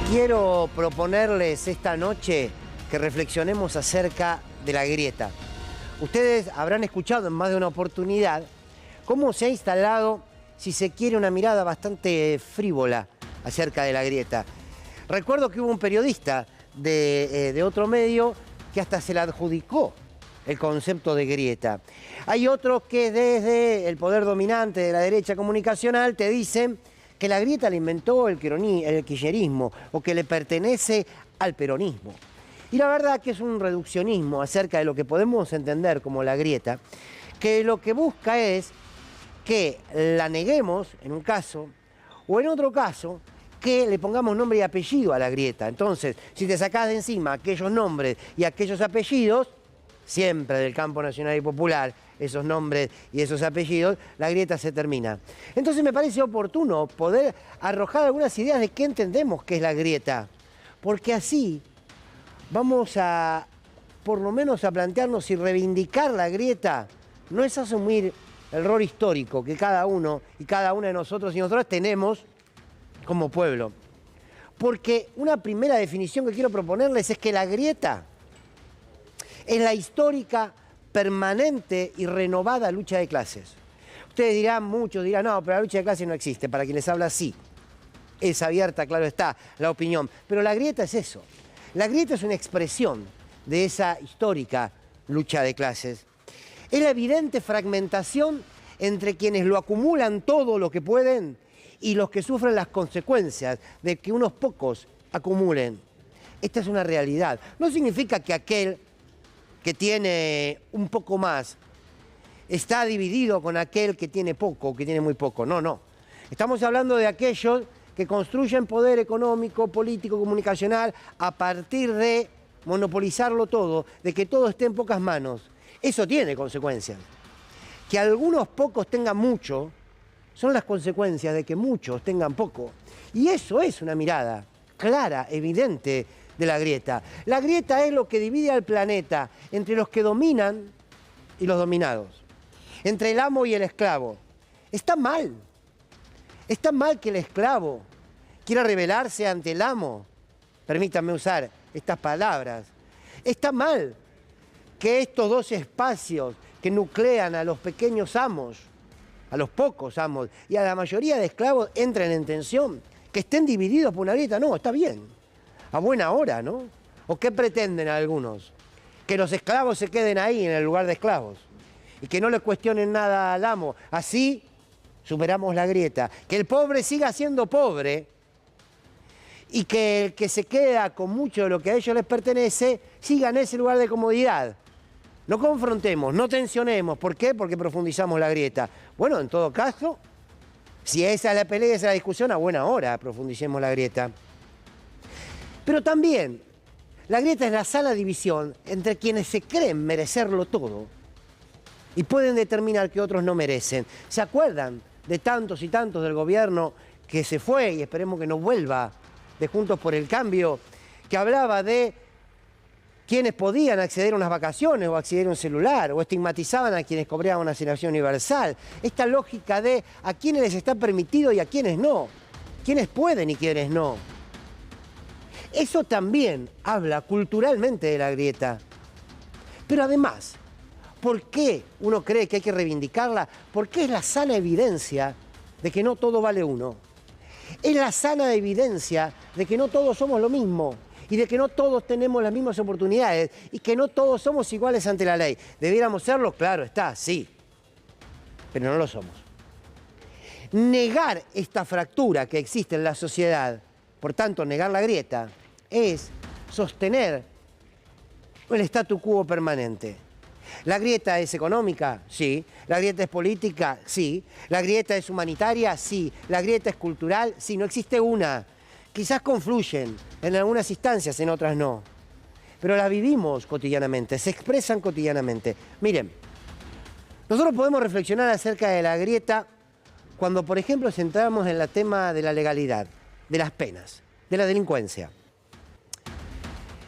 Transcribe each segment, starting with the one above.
Quiero proponerles esta noche que reflexionemos acerca de la grieta. Ustedes habrán escuchado en más de una oportunidad cómo se ha instalado, si se quiere, una mirada bastante frívola acerca de la grieta. Recuerdo que hubo un periodista de otro medio que hasta se le adjudicó el concepto de grieta. Hay otros que desde el poder dominante de la derecha comunicacional te dicen que la grieta la inventó el kirchnerismo o que le pertenece al peronismo. Y la verdad que es un reduccionismo acerca de lo que podemos entender como la grieta, que lo que busca es que la neguemos en un caso, o en otro caso, que le pongamos nombre y apellido a la grieta. Entonces, si te sacás de encima aquellos nombres y aquellos apellidos, siempre del campo nacional y popular, esos nombres y esos apellidos, la grieta se termina. Entonces me parece oportuno poder arrojar algunas ideas de qué entendemos que es la grieta, porque así vamos a, por lo menos, a plantearnos si reivindicar la grieta no es asumir el rol histórico que cada uno y cada una de nosotros y nosotras tenemos como pueblo. Porque una primera definición que quiero proponerles es que la grieta es la histórica, permanente y renovada lucha de clases. Ustedes dirán, muchos dirán, no, pero la lucha de clases no existe. Para quien les habla, sí. Es abierta, claro está, la opinión. Pero la grieta es eso. La grieta es una expresión de esa histórica lucha de clases. Es la evidente fragmentación entre quienes lo acumulan todo lo que pueden y los que sufren las consecuencias de que unos pocos acumulen. Esta es una realidad. No significa que aquel que tiene un poco más está dividido con aquel que tiene poco, que tiene muy poco. No, no. Estamos hablando de aquellos que construyen poder económico, político, comunicacional a partir de monopolizarlo todo, de que todo esté en pocas manos. Eso tiene consecuencias. Que algunos pocos tengan mucho son las consecuencias de que muchos tengan poco. Y eso es una mirada clara, evidente, de la grieta. La grieta es lo que divide al planeta entre los que dominan y los dominados, entre el amo y el esclavo. Está mal que el esclavo quiera rebelarse ante el amo. Permítanme usar estas palabras. Está mal que estos dos espacios que nuclean a los pequeños amos, a los pocos amos y a la mayoría de esclavos entren en tensión, que estén divididos por una grieta. No, está bien. A buena hora, ¿no? ¿O qué pretenden algunos? Que los esclavos se queden ahí en el lugar de esclavos y que no le cuestionen nada al amo. Así superamos la grieta. Que el pobre siga siendo pobre y que el que se queda con mucho de lo que a ellos les pertenece siga en ese lugar de comodidad. No confrontemos, no tensionemos. ¿Por qué? Porque profundizamos la grieta. Bueno, en todo caso, si esa es la pelea, esa es la discusión, a buena hora profundicemos la grieta. Pero también la grieta es la sana división entre quienes se creen merecerlo todo y pueden determinar que otros no merecen. ¿Se acuerdan de tantos y tantos del gobierno que se fue y esperemos que no vuelva, de Juntos por el Cambio, que hablaba de quienes podían acceder a unas vacaciones o acceder a un celular o estigmatizaban a quienes cobraban una asignación universal? Esta lógica de a quienes les está permitido y a quienes no, quienes pueden y quienes no. Eso también habla culturalmente de la grieta. Pero además, ¿por qué uno cree que hay que reivindicarla? Porque es la sana evidencia de que no todo vale uno. Es la sana evidencia de que no todos somos lo mismo y de que no todos tenemos las mismas oportunidades y que no todos somos iguales ante la ley. ¿Debiéramos serlo? Claro está, sí. Pero no lo somos. Negar esta fractura que existe en la sociedad, por tanto, negar la grieta, es sostener el statu quo permanente. ¿La grieta es económica? Sí. ¿La grieta es política? Sí. ¿La grieta es humanitaria? Sí. ¿La grieta es cultural? Sí. No existe una. Quizás confluyen en algunas instancias, en otras no. Pero las vivimos cotidianamente, se expresan cotidianamente. Miren, nosotros podemos reflexionar acerca de la grieta cuando, por ejemplo, centramos en el tema de la legalidad, de las penas, de la delincuencia.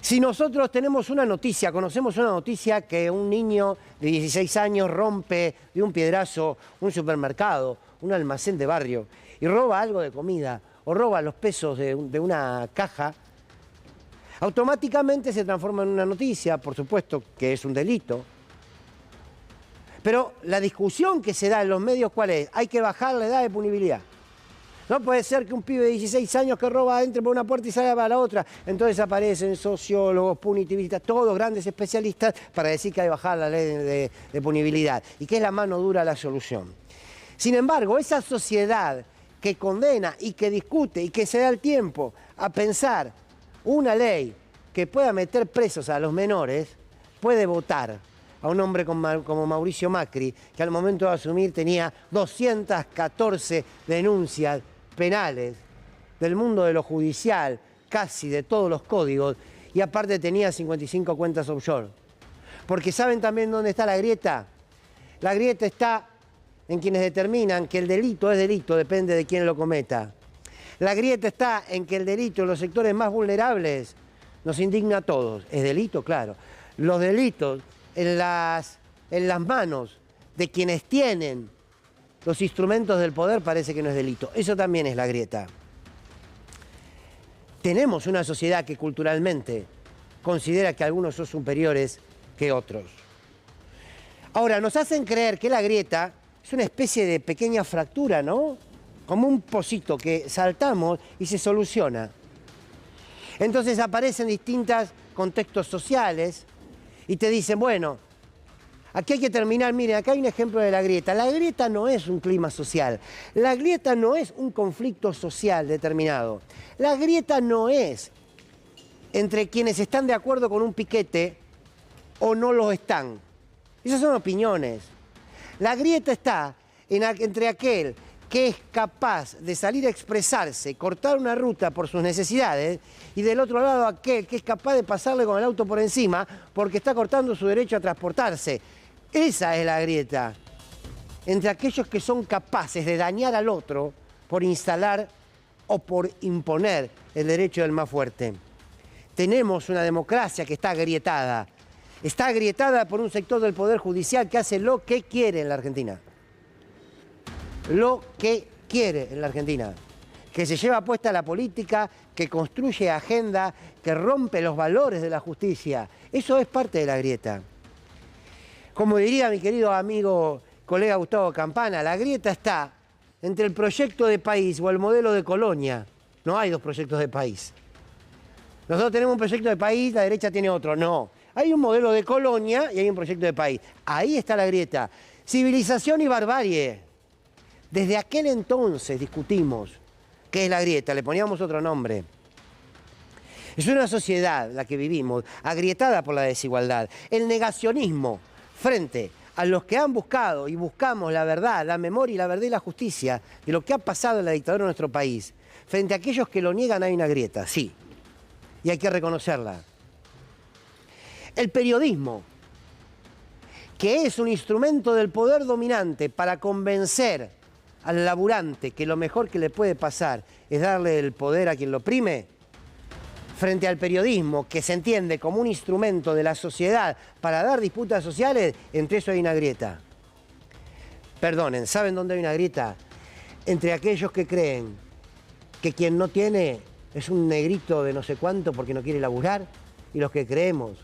Si nosotros tenemos una noticia, conocemos una noticia que un niño de 16 años rompe de un piedrazo un supermercado, un almacén de barrio y roba algo de comida o roba los pesos de una caja, automáticamente se transforma en una noticia, por supuesto que es un delito. Pero la discusión que se da en los medios, ¿cuál es? Hay que bajar la edad de punibilidad. No puede ser que un pibe de 16 años que roba entre por una puerta y salga para la otra. Entonces aparecen sociólogos, punitivistas, todos grandes especialistas para decir que hay que bajar la ley de punibilidad y que es la mano dura la solución. Sin embargo, esa sociedad que condena y que discute y que se da el tiempo a pensar una ley que pueda meter presos a los menores, puede votar a un hombre como Mauricio Macri, que al momento de asumir tenía 214 denuncias penales del mundo de lo judicial, casi de todos los códigos, y aparte tenía 55 cuentas offshore. Porque ¿saben también dónde está la grieta? La grieta está en quienes determinan que el delito es delito, depende de quién lo cometa. La grieta está en que el delito en los sectores más vulnerables nos indigna a todos. Es delito, claro. Los delitos en las manos de quienes tienen los instrumentos del poder parece que no es delito. Eso también es la grieta. Tenemos una sociedad que culturalmente considera que algunos son superiores que otros. Ahora, nos hacen creer que la grieta es una especie de pequeña fractura, ¿no? Como un pocito que saltamos y se soluciona. Entonces aparecen distintos contextos sociales y te dicen, bueno, aquí hay que terminar, miren, acá hay un ejemplo de la grieta. La grieta no es un clima social, la grieta no es un conflicto social determinado. La grieta no es entre quienes están de acuerdo con un piquete o no lo están. Esas son opiniones. La grieta está entre aquel que es capaz de salir a expresarse, cortar una ruta por sus necesidades, y del otro lado aquel que es capaz de pasarle con el auto por encima porque está cortando su derecho a transportarse. Esa es la grieta. Entre aquellos que son capaces de dañar al otro por instalar o por imponer el derecho del más fuerte. Tenemos una democracia que está agrietada. Está agrietada por un sector del Poder Judicial que hace lo que quiere en la Argentina. Lo que quiere en la Argentina. Que se lleva puesta la política, que construye agenda, que rompe los valores de la justicia. Eso es parte de la grieta. Como diría mi querido amigo, colega Gustavo Campana, la grieta está entre el proyecto de país o el modelo de colonia. No hay dos proyectos de país. Nosotros tenemos un proyecto de país, la derecha tiene otro. No. Hay un modelo de colonia y hay un proyecto de país. Ahí está la grieta. Civilización y barbarie. Desde aquel entonces discutimos qué es la grieta, le poníamos otro nombre. Es una sociedad, la que vivimos, agrietada por la desigualdad. El negacionismo frente a los que han buscado y buscamos la verdad, la memoria y la verdad y la justicia de lo que ha pasado en la dictadura en nuestro país. Frente a aquellos que lo niegan hay una grieta, sí, y hay que reconocerla. El periodismo, que es un instrumento del poder dominante para convencer al laburante que lo mejor que le puede pasar es darle el poder a quien lo oprime, frente al periodismo que se entiende como un instrumento de la sociedad para dar disputas sociales, entre eso hay una grieta. Perdonen, ¿saben dónde hay una grieta? Entre aquellos que creen que quien no tiene es un negrito de no sé cuánto porque no quiere laburar, y los que creemos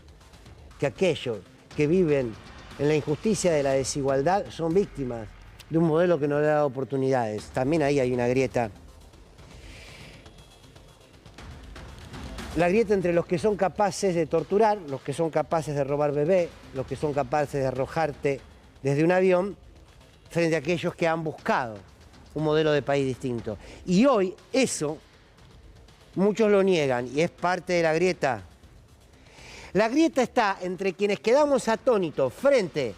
que aquellos que viven en la injusticia de la desigualdad son víctimas de un modelo que no le ha dado oportunidades. También ahí hay una grieta. La grieta entre los que son capaces de torturar, los que son capaces de robar bebé, los que son capaces de arrojarte desde un avión, frente a aquellos que han buscado un modelo de país distinto. Y hoy eso muchos lo niegan y es parte de la grieta. La grieta está entre quienes quedamos atónitos frente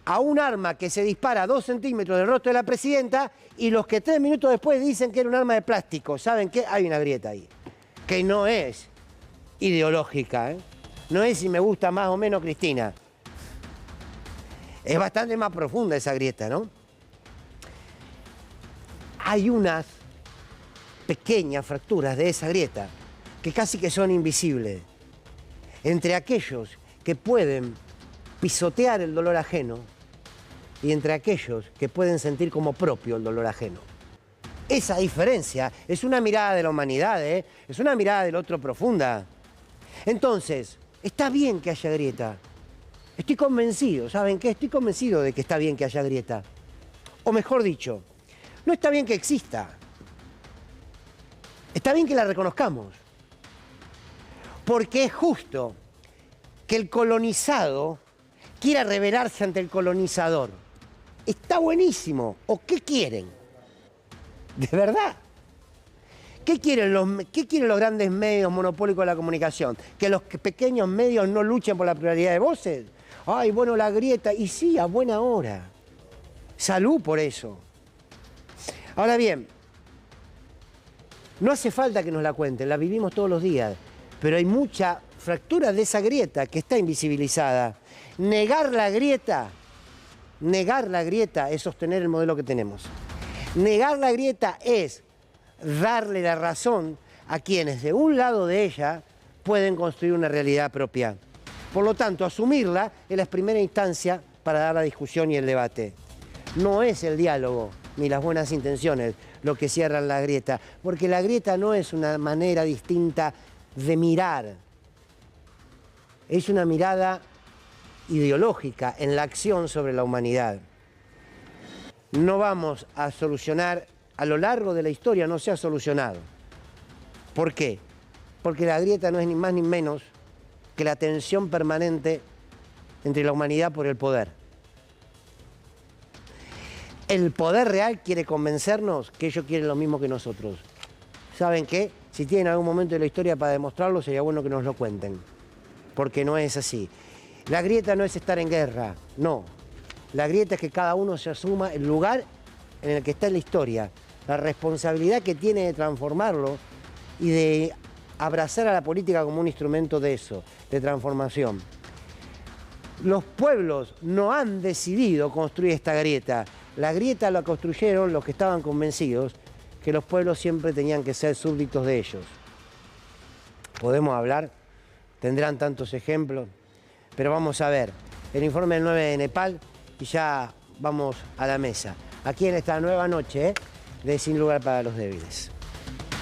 a un arma que se dispara a 2 centímetros del rostro de la presidenta y los que 3 minutos después dicen que era un arma de plástico. ¿Saben qué? Hay una grieta ahí, que no es ideológica, ¿eh? No es si me gusta más o menos Cristina. Es bastante más profunda esa grieta, ¿no? Hay unas pequeñas fracturas de esa grieta que casi que son invisibles. Entre aquellos que pueden pisotear el dolor ajeno y entre aquellos que pueden sentir como propio el dolor ajeno. Esa diferencia es una mirada de la humanidad, ¿eh? Es una mirada del otro profunda. Entonces, está bien que haya grieta. Estoy convencido, ¿saben qué? Estoy convencido de que está bien que haya grieta. O mejor dicho, no está bien que exista. Está bien que la reconozcamos. Porque es justo que el colonizado quiera rebelarse ante el colonizador. Está buenísimo. ¿O qué quieren? ¿De verdad? ¿Qué quieren los grandes medios monopólicos de la comunicación? ¿Que los pequeños medios no luchen por la pluralidad de voces? Ay, bueno, la grieta. Y sí, a buena hora. Salud por eso. Ahora bien, no hace falta que nos la cuenten, la vivimos todos los días, pero hay mucha fractura de esa grieta que está invisibilizada. Negar la grieta es sostener el modelo que tenemos. Negar la grieta es darle la razón a quienes de un lado de ella pueden construir una realidad propia. Por lo tanto, asumirla es la primera instancia para dar la discusión y el debate. No es el diálogo ni las buenas intenciones lo que cierran la grieta, porque la grieta no es una manera distinta de mirar. Es una mirada ideológica en la acción sobre la humanidad. No vamos a solucionar, a lo largo de la historia no se ha solucionado. ¿Por qué? Porque la grieta no es ni más ni menos que la tensión permanente entre la humanidad por el poder. El poder real quiere convencernos que ellos quieren lo mismo que nosotros. ¿Saben qué? Si tienen algún momento de la historia para demostrarlo, sería bueno que nos lo cuenten. Porque no es así. La grieta no es estar en guerra, no. La grieta es que cada uno se asuma el lugar en el que está en la historia, la responsabilidad que tiene de transformarlo y de abrazar a la política como un instrumento de eso, de transformación. Los pueblos no han decidido construir esta grieta. La grieta la construyeron los que estaban convencidos que los pueblos siempre tenían que ser súbditos de ellos. Podemos hablar, tendrán tantos ejemplos, pero vamos a ver el informe del 9 de Nepal y ya vamos a la mesa. Aquí en esta nueva noche de Sin Lugar para los Débiles.